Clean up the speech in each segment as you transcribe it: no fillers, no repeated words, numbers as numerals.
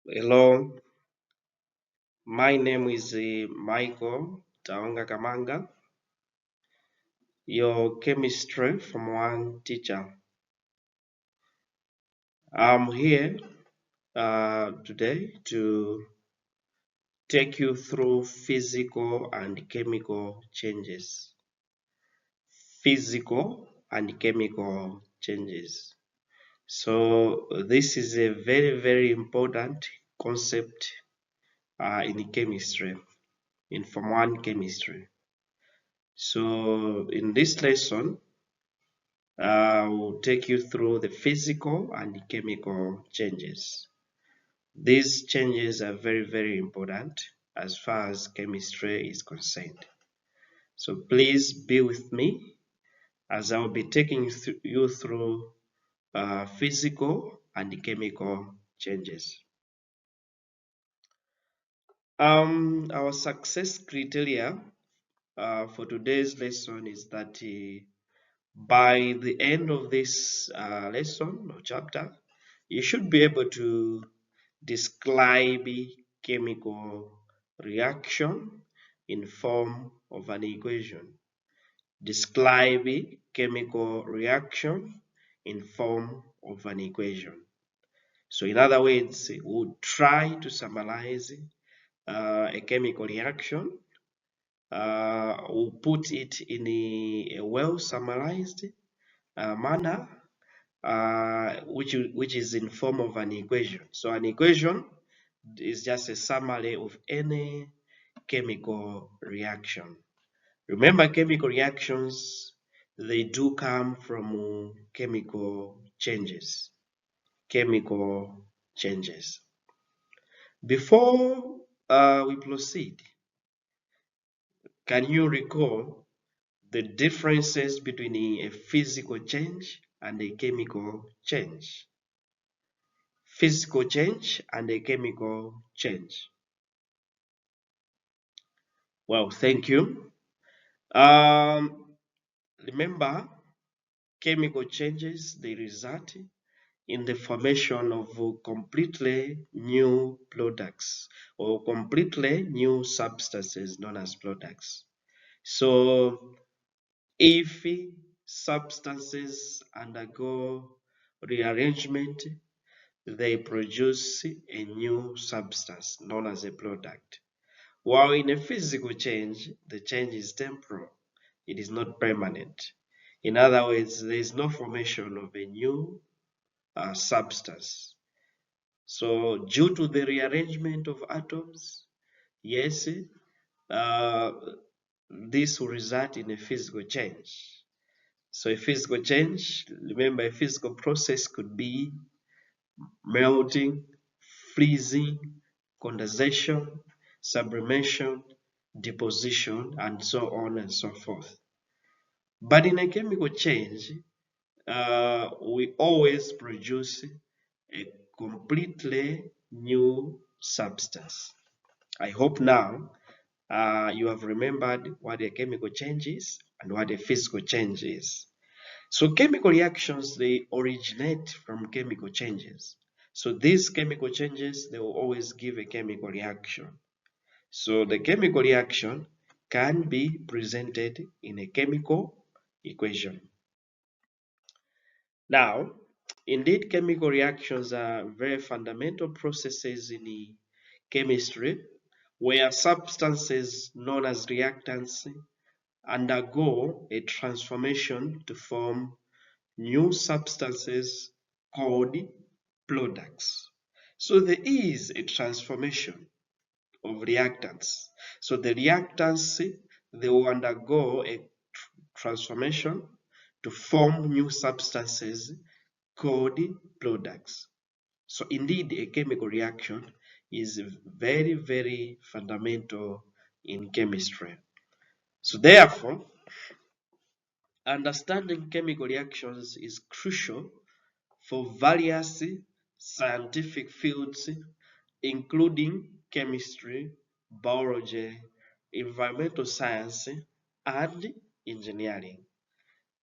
Hello, my name is Michael Tawonga Kamanga, your chemistry from one teacher. I'm here today to take you through physical and chemical changes. Physical and chemical changes. So this is a very important concept in chemistry, in Form 1 chemistry. So in this lesson, will take you through the physical and chemical changes. These changes are very important as far as chemistry is concerned. So please be with me as I will be taking you through physical and chemical changes. Our success criteria for today's lesson is that by the end of this lesson or chapter, you should be able to describe chemical reaction in form of an equation. Describe chemical reaction in form of an equation. So in other words, we'll try to summarize a chemical reaction. We'll put it in a well summarized manner, which is in form of an equation. So an equation is just a summary of any chemical reaction. Remember, chemical reactions, they do come from chemical changes. Chemical changes. Before we proceed, can you recall the differences between a physical change and a chemical change? Physical change and a chemical change. Well, thank you. Remember, chemical changes, they result in the formation of completely new products or completely new substances known as products. So if substances undergo rearrangement, they produce a new substance known as a product. While in a physical change, the change is temporal. It is not permanent. In other words, there is no formation of a new substance. So due to the rearrangement of atoms, yes, uh, this will result in a physical change. So a physical change, remember, a physical process could be melting, freezing, condensation, sublimation, deposition, and so on and so forth. But in a chemical change, we always produce a completely new substance. I hope now you have remembered what a chemical change is and what a physical change is. So chemical reactions, they originate from chemical changes. So these chemical changes, they will always give a chemical reaction. So the chemical reaction can be presented in a chemical equation. Now, indeed, chemical reactions are very fundamental processes in chemistry where substances known as reactants undergo a transformation to form new substances called products. So there is a transformation of reactants. So the reactants, they will undergo a transformation to form new substances called products. So indeed, a chemical reaction is very fundamental in chemistry. So therefore, understanding chemical reactions is crucial for various scientific fields, including chemistry, biology, environmental science, and engineering.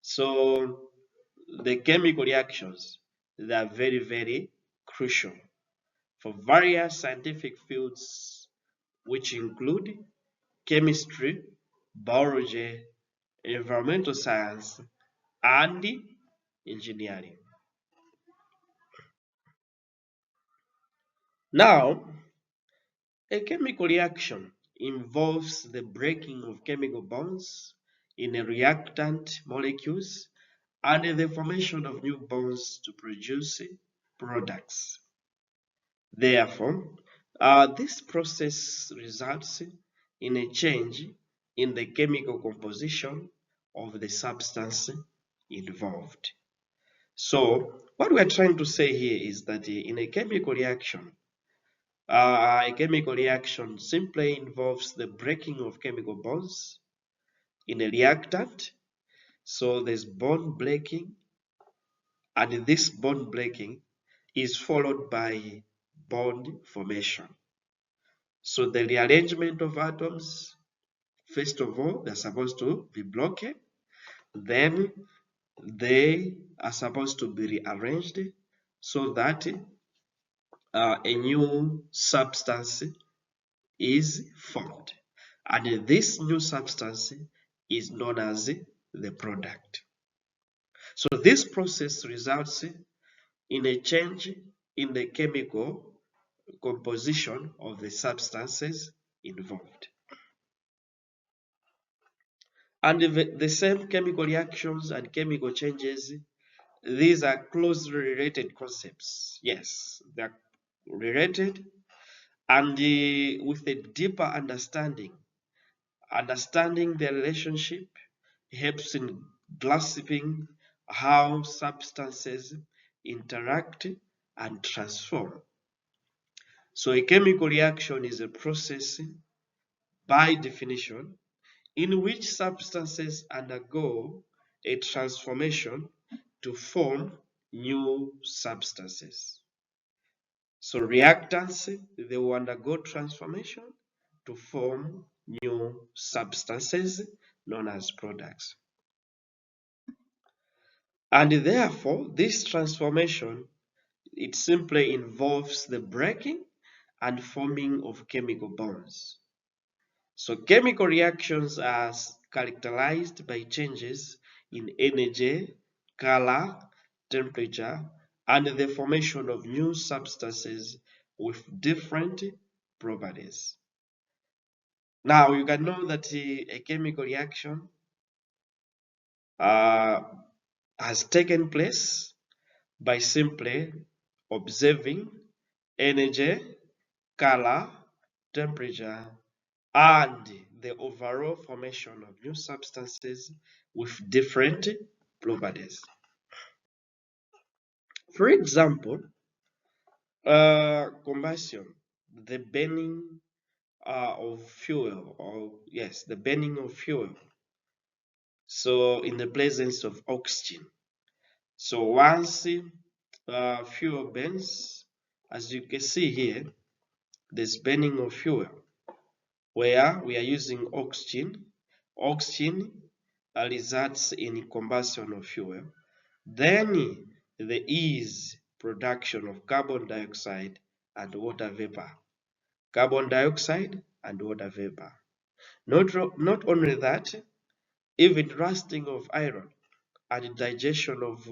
So the chemical reactions, they are very crucial for various scientific fields which include chemistry, biology, environmental science, and engineering. Now, a chemical reaction involves the breaking of chemical bonds in a reactant molecules and the formation of new bonds to produce products. Therefore, this process results in a change in the chemical composition of the substance involved. So, what we are trying to say here is that in a chemical reaction simply involves the breaking of chemical bonds in a reactant. So there's bond breaking, and this bond breaking is followed by bond formation. So the rearrangement of atoms, first of all, they're supposed to be broken, then they are supposed to be rearranged so that a new substance is formed. And this new substance is known as the product. So this process results in a change in the chemical composition of the substances involved. And the same chemical reactions and chemical changes, these are closely related concepts. Yes, they're related, and with a deeper understanding the relationship helps in grasping how substances interact and transform. So a chemical reaction is a process, by definition, in which substances undergo a transformation to form new substances. So reactants, they will undergo transformation to form new substances known as products. And therefore, this transformation, it simply involves the breaking and forming of chemical bonds. So chemical reactions are characterized by changes in energy, color, temperature, and the formation of new substances with different properties. Now you can know that a chemical reaction has taken place by simply observing energy, color, temperature, and the overall formation of new substances with different properties. For example, combustion, the burning of fuel, or yes, the burning of fuel. So in the presence of oxygen. So once fuel burns, as you can see here, there's burning of fuel where we are using oxygen. Oxygen results in combustion of fuel. Then there is production of carbon dioxide and water vapor. Carbon dioxide and water vapor. Not only that, even rusting of iron and digestion of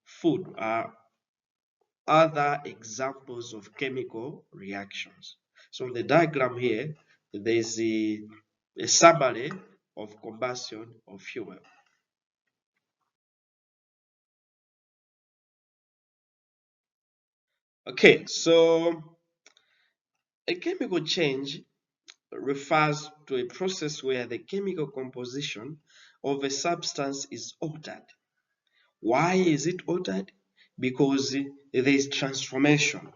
food are other examples of chemical reactions. So in the diagram here, there is a summary of combustion of fuel. Okay, so a chemical change refers to a process where the chemical composition of a substance is altered. Why is it altered? Because there is transformation.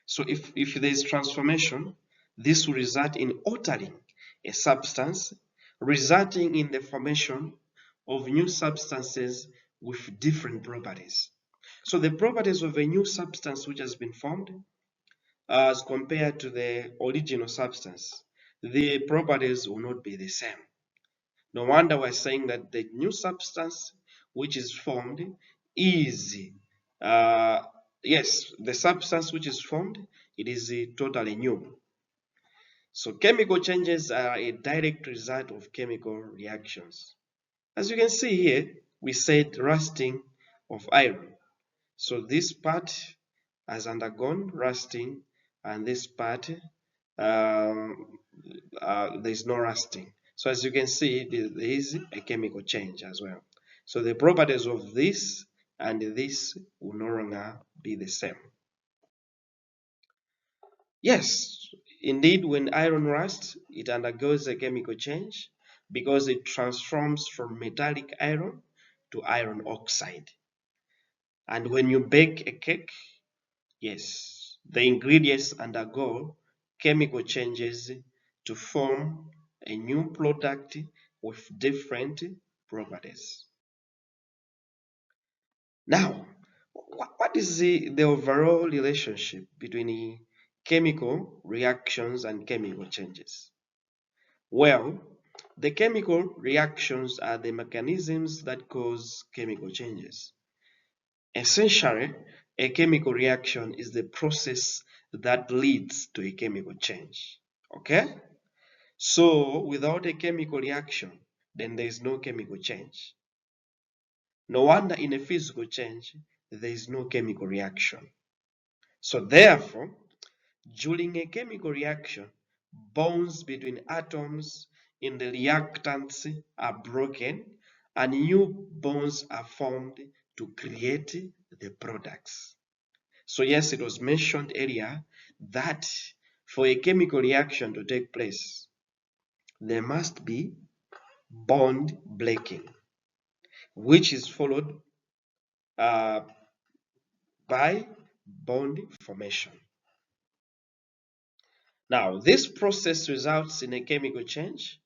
So if there is transformation, this will result in altering a substance, resulting in the formation of new substances with different properties. So the properties of a new substance which has been formed as compared to the original substance, the properties will not be the same. No wonder we're saying that the new substance which is formed is uh, yes, the substance which is formed, it is totally new. So chemical changes are a direct result of chemical reactions. As you can see here, we said rusting of iron. So this part has undergone rusting, and this part there is no rusting. So as you can see, there is a chemical change as well. So the properties of this and this will no longer be the same. Yes, indeed, when iron rusts, it undergoes a chemical change because it transforms from metallic iron to iron oxide. And when you bake a cake, yes, the ingredients undergo chemical changes to form a new product with different properties. Now, what is the overall relationship between chemical reactions and chemical changes? Well, the chemical reactions are the mechanisms that cause chemical changes. Essentially, a chemical reaction is the process that leads to a chemical change. Okay? So, without a chemical reaction, then there is no chemical change. No wonder in a physical change, there is no chemical reaction. So, therefore, during a chemical reaction, bonds between atoms in the reactants are broken and new bonds are formed to create the products. So yes, it was mentioned earlier that for a chemical reaction to take place, there must be bond breaking, which is followed uh, by bond formation. Now, this process results in a chemical change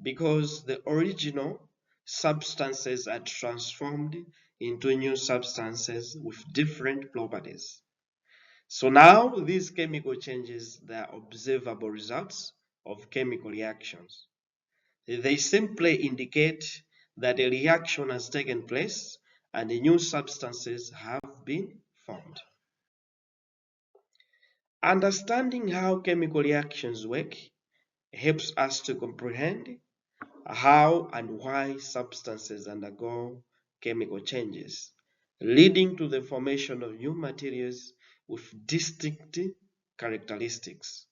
because the original substances are transformed into new substances with different properties. So now these chemical changes, they are observable results of chemical reactions. They simply indicate that a reaction has taken place and new substances have been formed. Understanding how chemical reactions work helps us to comprehend how and why substances undergo chemical changes, leading to the formation of new materials with distinct characteristics.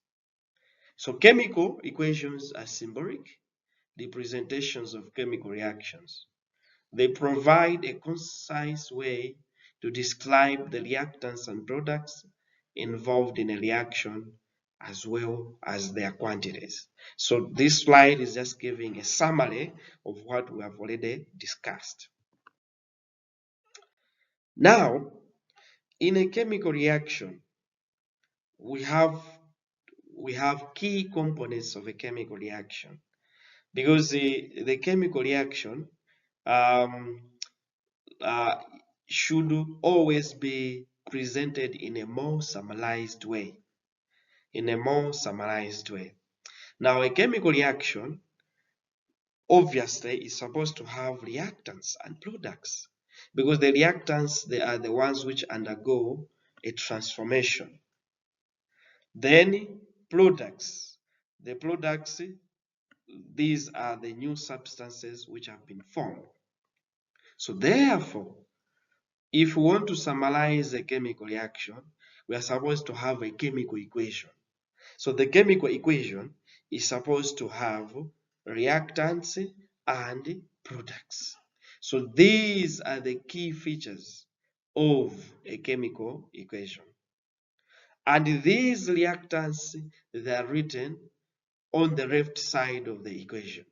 So chemical equations are symbolic representations of chemical reactions. They provide a concise way to describe the reactants and products involved in a reaction as well as their quantities. So this slide is just giving a summary of what we have already discussed. Now, in a chemical reaction, we have key components of a chemical reaction because the chemical reaction um, uh, should always be presented in a more summarized way. Now, a chemical reaction obviously is supposed to have reactants and products because the reactants, they are the ones which undergo a transformation. Then products. The products, these are the new substances which have been formed. So therefore, if we want to summarize a chemical reaction, we are supposed to have a chemical equation. So the chemical equation is supposed to have reactants and products. So these are the key features of a chemical equation. And these reactants, they are written on the left side of the equation.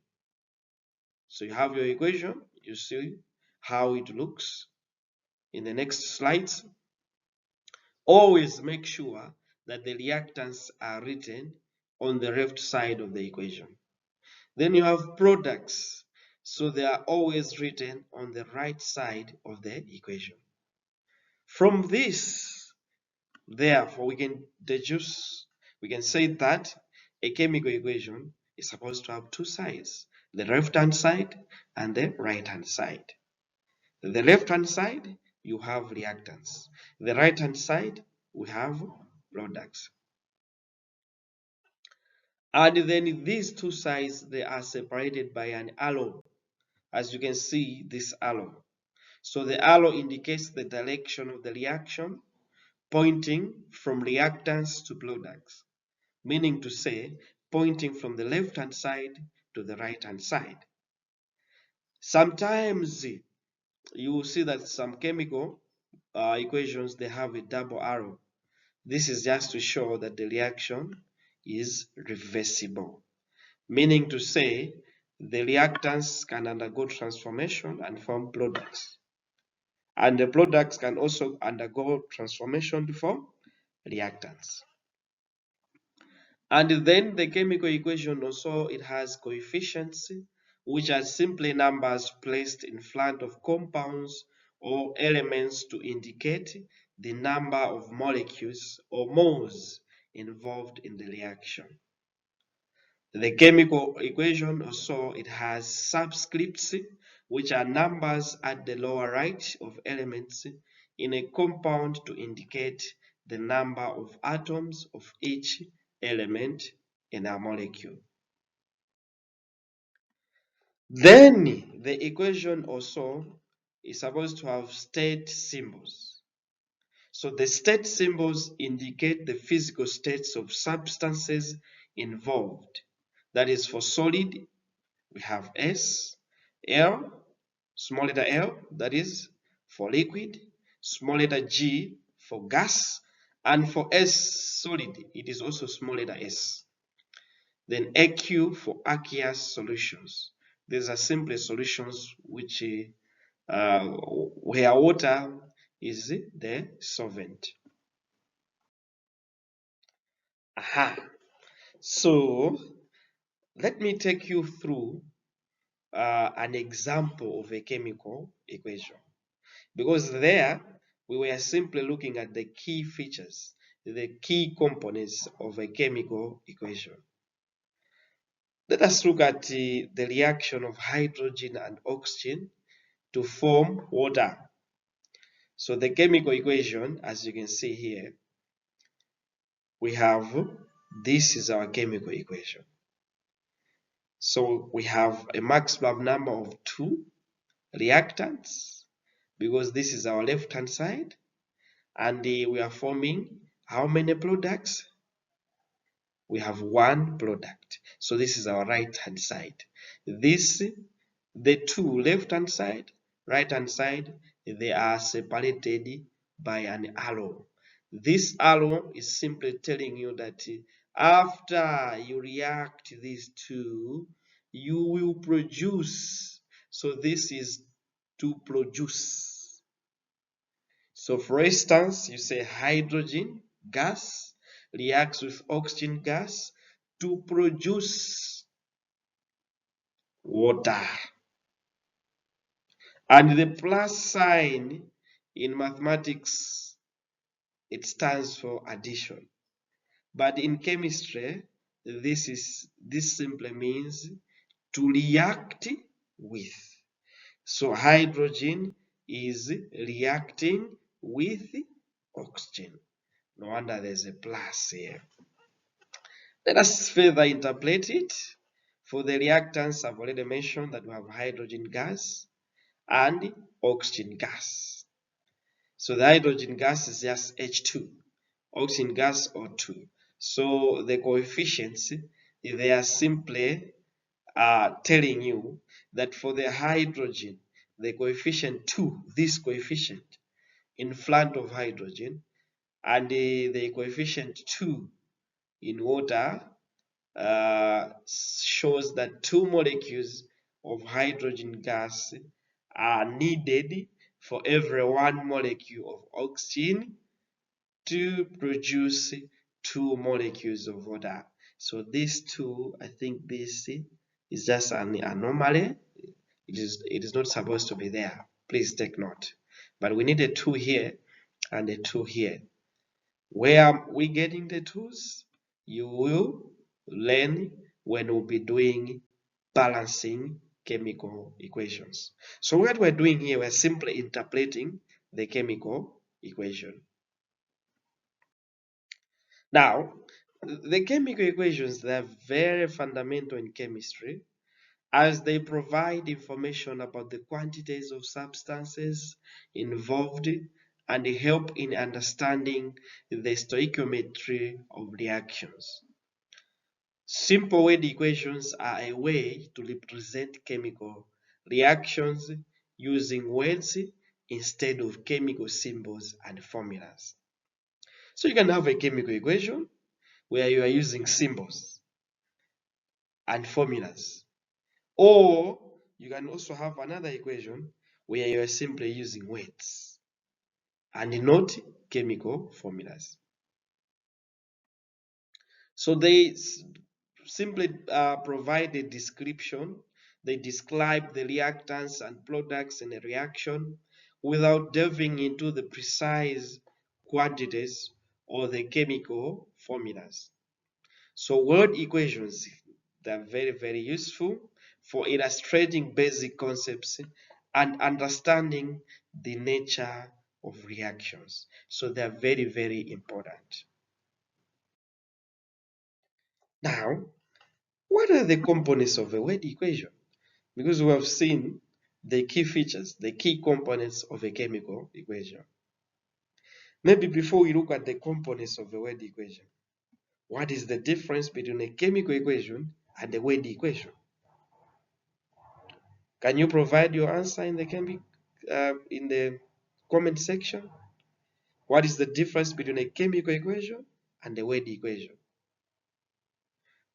So you have your equation, you see how it looks. In the next slides, always make sure that the reactants are written on the left side of the equation. Then you have products, so they are always written on the right side of the equation. From this, therefore, we can say that a chemical equation is supposed to have two sides, the left-hand side and the right-hand side. The left-hand side you have reactants. The right hand side, we have products. And then these two sides, they are separated by an arrow. As you can see, this arrow. So the arrow indicates the direction of the reaction, pointing from reactants to products, meaning to say, pointing from the left-hand side to the right-hand side. Sometimes you will see that some chemical equations, they have a double arrow. This is just to show that the reaction is reversible, meaning to say the reactants can undergo transformation and form products. And the products can also undergo transformation to form reactants. And then the chemical equation also, it has coefficients, which are simply numbers placed in front of compounds or elements to indicate the number of molecules or moles involved in the reaction. The chemical equation also, it has subscripts, which are numbers at the lower right of elements in a compound to indicate the number of atoms of each element in a molecule. Then the equation also is supposed to have state symbols. So the state symbols indicate the physical states of substances involved. That is, for solid, we have S, L, small letter L, that is for liquid, small letter G for gas, and for S, solid, it is also small letter S. Then AQ for aqueous solutions. These are simply solutions which where water is the solvent. Aha. So let me take you through an example of a chemical equation, because there we were simply looking at the key features, the key components of a chemical equation. Let us look at the reaction of hydrogen and oxygen to form water. So the chemical equation, as you can see here, we have, this is our chemical equation. So we have a maximum number of 2 reactants, because this is our left hand side, and we are forming how many products? We have 1 product. So this is our right hand side. This, the 2 left hand side, right hand side, they are separated by an arrow. This arrow is simply telling you that after you react these 2, you will produce. So this is to produce. So for instance, you say hydrogen gas reacts with oxygen gas to produce water. And the plus sign in mathematics, it stands for addition. But in chemistry, this simply means to react with. So hydrogen is reacting with oxygen. No wonder there's a plus here. Let us further interpret it. For the reactants, I've already mentioned that we have hydrogen gas and oxygen gas. So the hydrogen gas is just H2, oxygen gas O2. So the coefficients, they are simply telling you that for the hydrogen, the coefficient 2, this coefficient in front of hydrogen, and the coefficient 2 in water shows that 2 molecules of hydrogen gas are needed for every 1 molecule of oxygen to produce 2 molecules of water. So these 2, I think this is just an anomaly. It is not supposed to be there. Please take note. But we need a 2 here and a 2 here. Where are we getting the 2's? You will learn when we'll be doing balancing chemical equations. So what we're doing here, we're simply interpreting the chemical equation. Now, the chemical equations, they are very fundamental in chemistry as they provide information about the quantities of substances involved and help in understanding the stoichiometry of reactions. Simple word equations are a way to represent chemical reactions using words instead of chemical symbols and formulas. So you can have a chemical equation where you are using symbols and formulas. Or you can also have another equation where you are simply using words and not chemical formulas. So they simply provide a description. They describe the reactants and products in a reaction without delving into the precise quantities or the chemical formulas. So word equations, they're very, very useful for illustrating basic concepts and understanding the nature of reactions. So they're very, very important. Now, what are the components of a word equation? Because we have seen the key features, the key components of a chemical equation. Maybe before we look at the components of a word equation, what is the difference between a chemical equation and a word equation? Can you provide your answer in the comment section? What is the difference between a chemical equation and a word equation?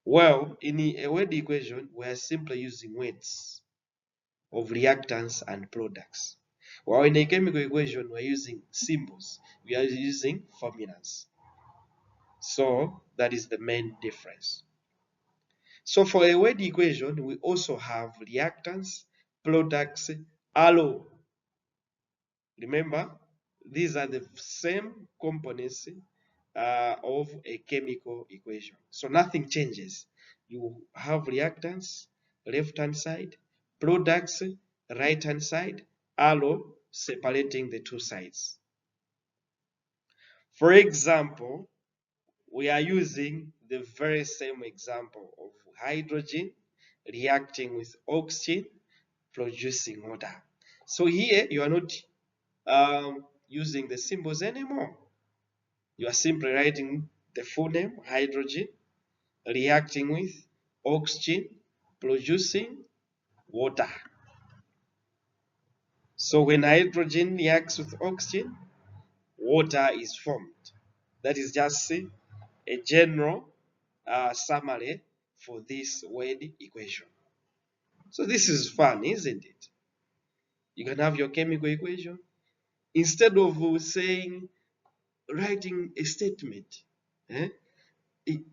Well, in a word equation, we are simply using words of reactants and products. While in a chemical equation, we're using symbols. We are using formulas. So that is the main difference. So for a word equation, we also have reactants, products, allo. Remember, these are the same components of a chemical equation. So nothing changes. You have reactants, left-hand side, products, right-hand side, allo separating the two sides. For example, we are using the very same example of hydrogen reacting with oxygen producing water. So here you are not using the symbols anymore. You are simply writing the full name, hydrogen, reacting with oxygen, producing water. So when hydrogen reacts with oxygen, water is formed. That is just a general summary for this word equation. So this is fun, isn't it? You can have your chemical equation. Instead of saying, writing a statement, eh?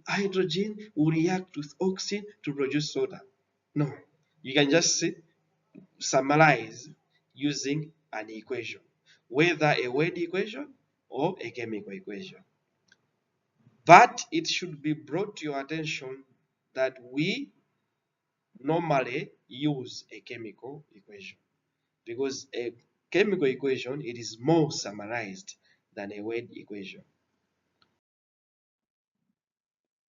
Hydrogen will react with oxygen to produce soda. No, you can just summarize using an equation, whether a word equation or a chemical equation. But it should be brought to your attention that we normally use a chemical equation because a chemical equation, it is more summarized than a word equation.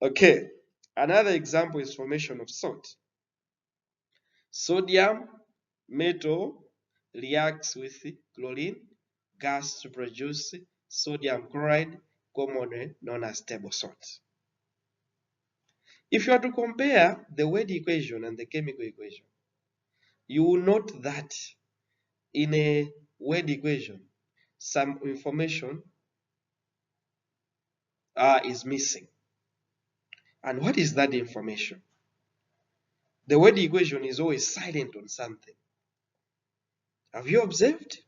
Okay, another example is formation of salt. Sodium metal reacts with chlorine gas to produce sodium chloride, commonly known as table salt. If you are to compare the word equation and the chemical equation, you will note that in a word equation, some information is missing. And what is that information? The word equation is always silent on something. Have you observed?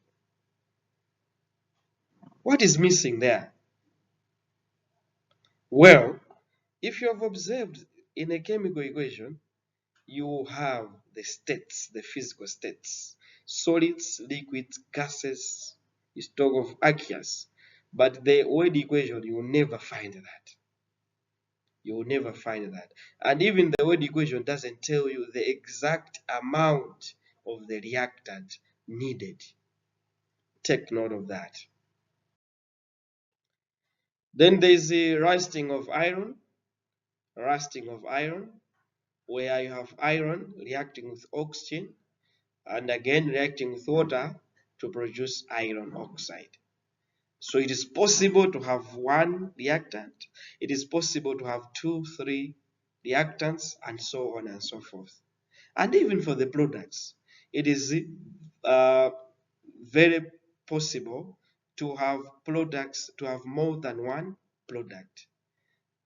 What is missing there? Well, if you have observed in a chemical equation, you have the states, the physical states, solids, liquids, gases, is talk of aqueous. But the word equation, you will never find that. You will never find that. And even the word equation doesn't tell you the exact amount of the reactant needed. Take note of that. Then there's the rusting of iron. Rusting of iron, where you have iron reacting with oxygen and again reacting with water to produce iron oxide. So it is possible to have one reactant, it is possible to have two, three reactants, and so on and so forth. And even for the products, it is very possible to have products, to have more than one product.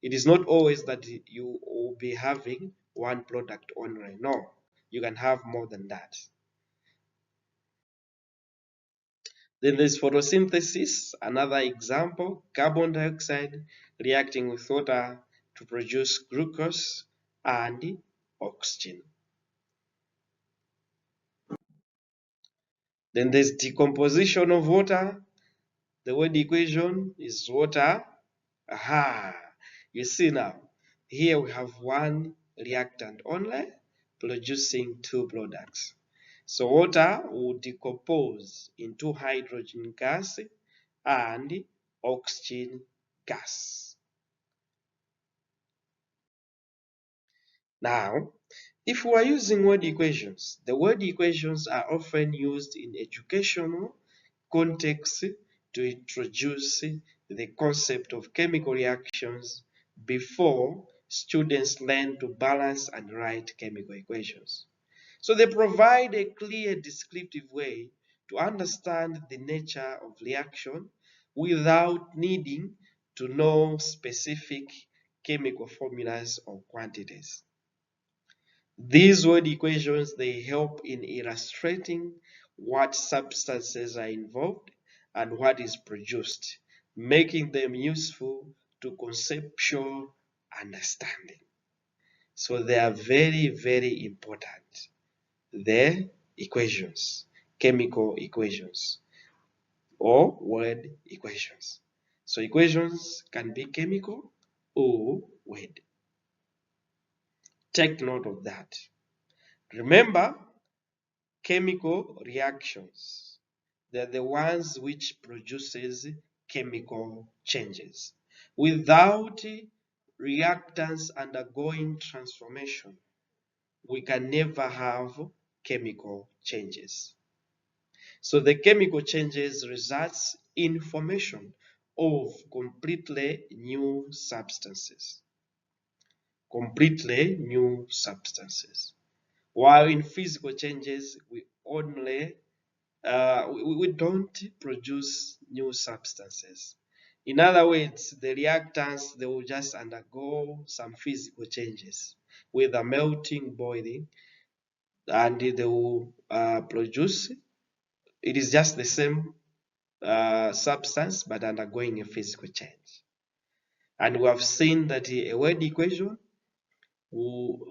It is not always that you will be having one product only. No, you can have more than that. Then there's photosynthesis, another example, carbon dioxide reacting with water to produce glucose and oxygen. Then there's decomposition of water. The word equation is water. Aha, you see now, here we have one reactant only producing two products. So water will decompose into hydrogen gas and oxygen gas. Now, if we are using word equations, the word equations are often used in educational context to introduce the concept of chemical reactions before students learn to balance and write chemical equations. So they provide a clear descriptive way to understand the nature of reaction without needing to know specific chemical formulas or quantities. These word equations, they help in illustrating what substances are involved and what is produced, making them useful to conceptual understanding. So they are very, very important. The equations, chemical equations or word equations. So equations can be chemical or word. Take note of that. Remember, chemical reactions, they're the ones which produces chemical changes. Without reactants undergoing transformation, we can never have chemical changes. So the chemical changes results in formation of completely new substances. Completely new substances. While in physical changes, we only we don't produce new substances. In other words, the reactants, they will just undergo some physical changes with a melting, boiling, and they will produce. It is just the same substance, but undergoing a physical change. And we have seen that a word equation will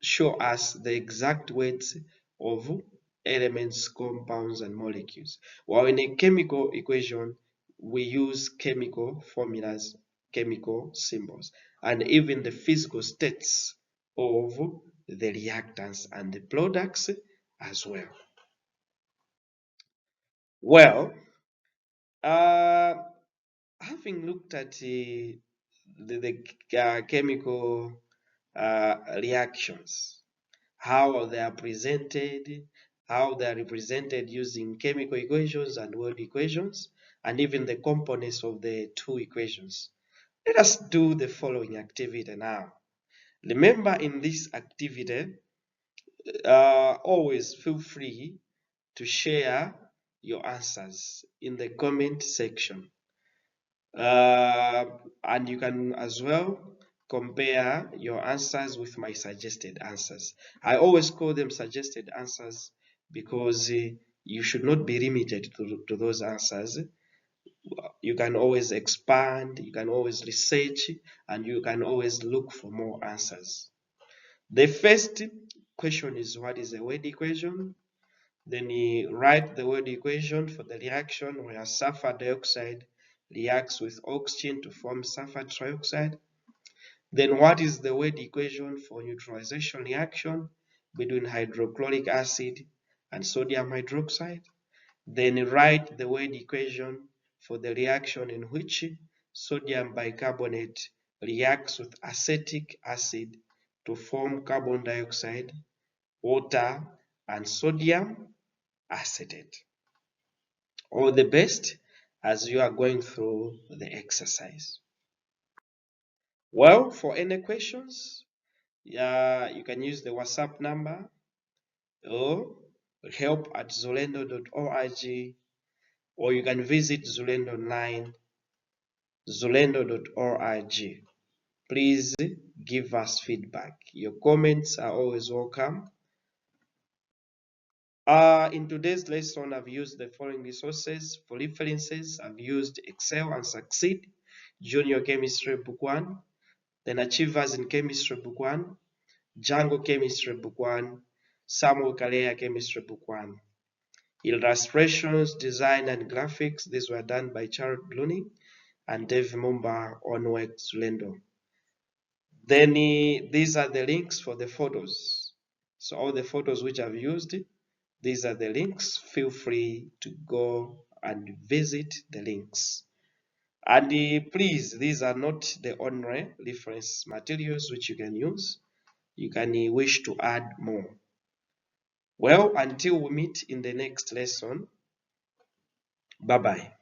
show us the exact weights of elements, compounds, and molecules. While in a chemical equation, we use chemical formulas, chemical symbols, and even the physical states of the reactants and the products as well. Well, uh, having looked at the chemical reactions, how they are presented, how they are represented using chemical equations and word equations, and even the components of the two equations. Let us do the following activity now. Remember, in this activity, always feel free to share your answers in the comment section. And you can as well compare your answers with my suggested answers. I always call them suggested answers because you should not be limited to those answers. You can always expand, you can always research, and you can always look for more answers. The first question is, what is a word equation? Then you write the word equation for the reaction where sulfur dioxide reacts with oxygen to form sulfur trioxide. Then what is the word equation for neutralization reaction between hydrochloric acid and sodium hydroxide? Then write the word equation for the reaction in which sodium bicarbonate reacts with acetic acid to form carbon dioxide, water, and sodium acetate. All the best as you are going through the exercise. Well, for any questions, you can use the WhatsApp number or help@xulendo.org, or you can visit Xulendo online, xulendo.org. Please give us feedback. Your comments are always welcome. In today's lesson, I've used the following resources. For references, I've used Excel and Succeed, Junior Chemistry Book 1, then Achievers in Chemistry Book 1, Django Chemistry Book 1, Samuel Kalea Chemistry Book 1. Illustrations, design, and graphics, these were done by Charles Bluning and Dave Mumba on work Xulendo. Then these are the links for the photos. So all the photos which I've used, these are the links. Feel free to go and visit the links. And please, these are not the only reference materials which you can use. You can wish to add more. Well, until we meet in the next lesson, bye-bye.